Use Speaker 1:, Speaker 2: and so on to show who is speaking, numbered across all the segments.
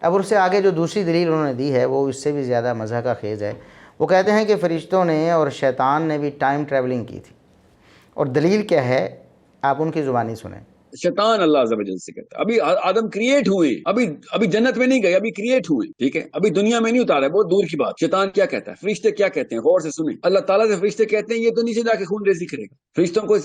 Speaker 1: اب اس سے آگے جو دوسری دلیل انہوں نے دی ہے وہ اس سے بھی زیادہ مزہ کا خیز ہے. وہ کہتے ہیں کہ فرشتوں نے اور شیطان نے بھی ٹائم ٹریولنگ کی تھی. اور دلیل کیا ہے آپ ان کی زبانی سنیں.
Speaker 2: شیطان اللہ عز و جل سے کہتا ہے ابھی آدم کریٹ ہوئے, ابھی جنت میں نہیں گئے, ابھی کریٹ ہوئے, ٹھیک ہے, ابھی دنیا میں نہیں اتارا, بہت دور کی بات. شیطان کیا کہتا ہے, فرشتے کیا کہتے ہیں, غور سے سنیں. اللہ تعالیٰ سے فرشتے کہتے ہیں یہ تو نیچے جا کے خون ریزی کرے گا. فرشتوں کو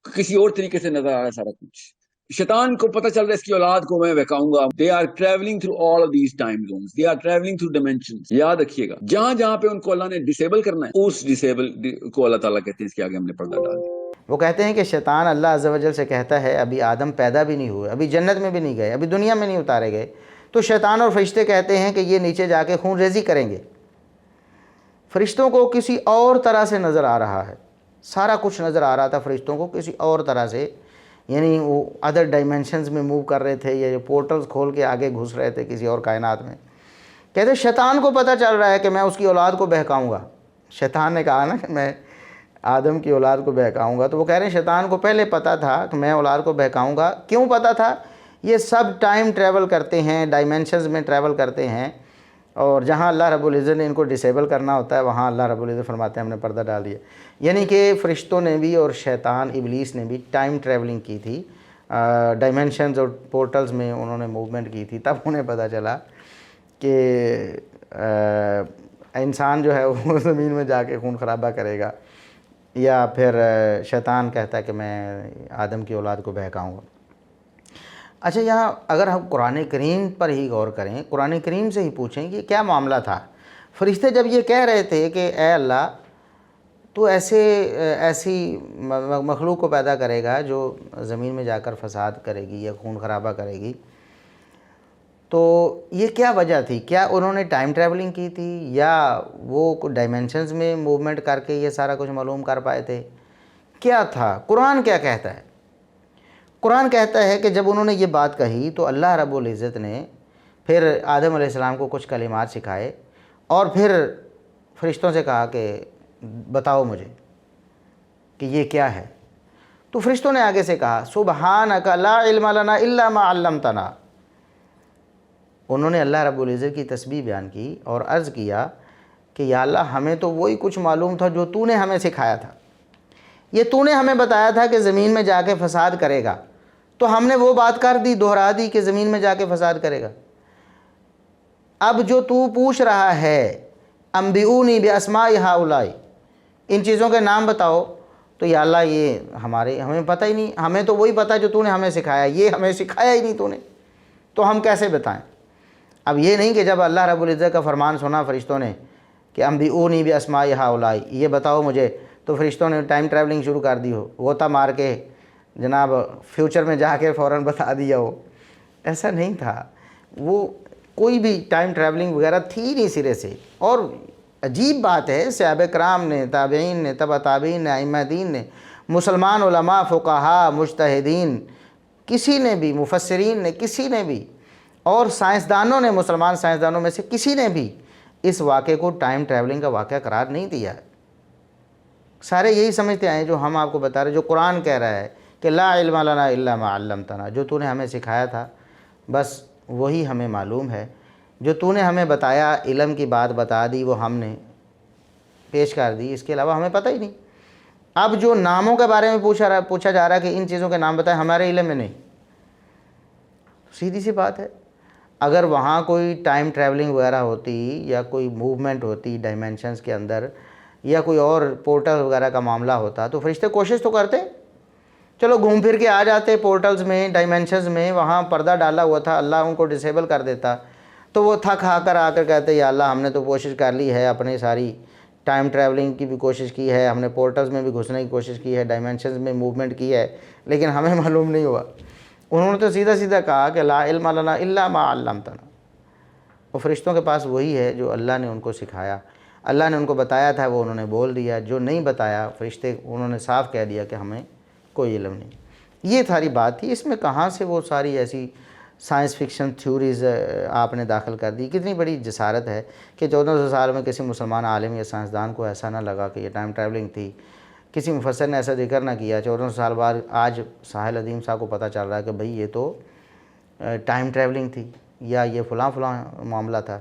Speaker 2: کسی اور طریقے سے نظر آ رہا ہے سارا کچھ. شیطان کو پتہ چل رہا ہے اس کی اولاد کو میں بہکاؤں گا. They are travelling through all of these time zones, they are travelling through dimensions. یاد رکھیے گا جہاں جہاں پہ ان کو اللہ نے ڈسیبل کرنا ہے اس ڈسیبل کو اللہ تعالیٰ کہتے ہیں اس کے آگے ہم نے پردہ ڈال دیا.
Speaker 1: وہ کہتے ہیں کہ شیطان اللہ عز و جل سے کہتا ہے ابھی آدم پیدا بھی نہیں ہوئے, ابھی جنت میں بھی نہیں گئے, ابھی دنیا میں نہیں اتارے گئے, تو شیطان اور فرشتے کہتے ہیں کہ یہ نیچے جا کے خون ریزی کریں گے. فرشتوں کو کسی اور طرح سے نظر آ رہا ہے, سارا کچھ نظر آ رہا تھا فرشتوں کو کسی اور طرح سے, یعنی وہ ادر ڈائمینشنز میں موو کر رہے تھے یا پورٹلز کھول کے آگے گھس رہے تھے کسی اور کائنات میں. کہتے شیطان کو پتہ چل رہا ہے کہ میں اس کی اولاد کو بہکاؤں گا. شیطان نے کہا نا کہ میں آدم کی اولاد کو بہکاؤں گا, تو وہ کہہ رہے ہیں شیطان کو پہلے پتہ تھا کہ میں اولاد کو بہکاؤں گا. کیوں پتہ تھا؟ یہ سب ٹائم ٹریول کرتے ہیں, ڈائمینشنز میں ٹریول کرتے ہیں, اور جہاں اللہ رب العزت نے ان کو ڈسیبل کرنا ہوتا ہے وہاں اللہ رب العزت فرماتے ہیں ہم نے پردہ ڈال دیا. یعنی کہ فرشتوں نے بھی اور شیطان ابلیس نے بھی ٹائم ٹریولنگ کی تھی, ڈائمینشنز اور پورٹلز میں انہوں نے موومنٹ کی تھی. تب انہیں پتہ چلا کہ انسان جو ہے وہ زمین میں جا کے خون خرابہ کرے گا, یا پھر شیطان کہتا ہے کہ میں آدم کی اولاد کو بہکاؤں گا. اچھا, یہاں اگر ہم قرآن کریم پر ہی غور کریں, قرآن کریم سے ہی پوچھیں کہ کیا معاملہ تھا. فرشتے جب یہ کہہ رہے تھے کہ اے اللہ تو ایسی مخلوق کو پیدا کرے گا جو زمین میں جا کر فساد کرے گی یا خون خرابہ کرے گی, تو یہ کیا وجہ تھی؟ کیا انہوں نے ٹائم ٹریولنگ کی تھی یا وہ ڈائمینشنز میں موومنٹ کر کے یہ سارا کچھ معلوم کر پائے تھے؟ کیا تھا؟ قرآن کیا کہتا ہے؟ قرآن کہتا ہے کہ جب انہوں نے یہ بات کہی تو اللہ رب العزت نے پھر آدم علیہ السلام کو کچھ کلمات سکھائے اور پھر فرشتوں سے کہا کہ بتاؤ مجھے کہ یہ کیا ہے. تو فرشتوں نے آگے سے کہا سبحانک لا علم لنا الا ما علمتنا. انہوں نے اللہ رب العزت کی تسبیح بیان کی اور عرض کیا کہ یا اللہ ہمیں تو وہی کچھ معلوم تھا جو تو نے ہمیں سکھایا تھا. یہ تو نے ہمیں بتایا تھا کہ زمین میں جا کے فساد کرے گا, تو ہم نے وہ بات کر دی, دہرا دی کہ زمین میں جا کے فساد کرے گا. اب جو تو پوچھ رہا ہے انبئونی باسماء ہؤلاء, ان چیزوں کے نام بتاؤ, تو یا اللہ یہ ہمیں پتہ ہی نہیں, ہمیں تو وہی پتہ جو تو نے ہمیں سکھایا, یہ ہمیں سکھایا ہی نہیں تو نے, تو ہم کیسے بتائیں. اب یہ نہیں کہ جب اللہ رب العزت کا فرمان سنا فرشتوں نے کہ انبئونی باسماء ہؤلاء, یہ بتاؤ مجھے, تو فرشتوں نے ٹائم ٹریولنگ شروع کر دی ہو, غوطہ مار کے جناب فیوچر میں جا کے فوراً بتا دیا ہو. ایسا نہیں تھا, وہ کوئی بھی ٹائم ٹریولنگ وغیرہ تھی نہیں سرے سے. اور عجیب بات ہے, صحابہ کرام نے, تابعین نے, تبع تابعین نے, ائمہ دین نے, مسلمان علماء, فقہاء, مجتہدین, کسی نے بھی, مفسرین نے, کسی نے بھی, اور سائنسدانوں نے, مسلمان سائنسدانوں میں سے کسی نے بھی اس واقعے کو ٹائم ٹریولنگ کا واقعہ قرار نہیں دیا ہے. سارے یہی سمجھتے آئے جو ہم آپ کو بتا رہے, جو قرآن کہہ رہا ہے کہ لا علم لنا الا ما علمتنا, جو تو نے ہمیں سکھایا تھا بس وہی ہمیں معلوم ہے, جو تو نے ہمیں بتایا, علم کی بات بتا دی, وہ ہم نے پیش کر دی, اس کے علاوہ ہمیں پتہ ہی نہیں. اب جو ناموں کے بارے میں پوچھا جا رہا ہے کہ ان چیزوں کے نام بتائیں, ہمارے علم میں نہیں. سیدھی سی بات ہے, اگر وہاں کوئی ٹائم ٹریولنگ وغیرہ ہوتی یا کوئی موومنٹ ہوتی ڈائمینشنز کے اندر یا کوئی اور پورٹل وغیرہ کا معاملہ ہوتا تو فرشتے کوشش تو کرتے, چلو گھوم پھر کے آ جاتے پورٹلز میں, ڈائمینشنز میں, وہاں پردہ ڈالا ہوا تھا, اللہ ان کو ڈسیبل کر دیتا, تو وہ تھک آ کر کہتے یا اللہ ہم نے تو کوشش کر لی ہے, اپنی ساری ٹائم ٹریولنگ کی بھی کوشش کی ہے, ہم نے پورٹلز میں بھی گھسنے کی کوشش کی ہے, ڈائمینشنز میں موومنٹ کی ہے, لیکن ہمیں معلوم نہیں ہوا. انہوں نے تو سیدھا سیدھا کہا کہ لا علم لنا الا ما علمتنا. اور فرشتوں کے پاس وہی ہے جو اللہ نے ان کو سکھایا, اللہ نے ان کو بتایا تھا وہ انہوں نے بول دیا, جو نہیں بتایا فرشتے انہوں نے صاف کہہ دیا کہ ہمیں کوئی علم نہیں. یہ ساری بات تھی. اس میں کہاں سے وہ ساری ایسی سائنس فکشن تھیوریز آپ نے داخل کر دی. کتنی بڑی جسارت ہے کہ 1400 سال میں کسی مسلمان عالم یا سائنسدان کو ایسا نہ لگا کہ یہ ٹائم ٹریولنگ تھی. کسی مفسر نے ایسا ذکر نہ کیا. 1400 سال بعد آج ساحل عظیم صاحب کو پتہ چل رہا ہے کہ بھئی یہ تو ٹائم ٹریولنگ تھی. یا یہ فلاں فلاں معاملہ تھا؟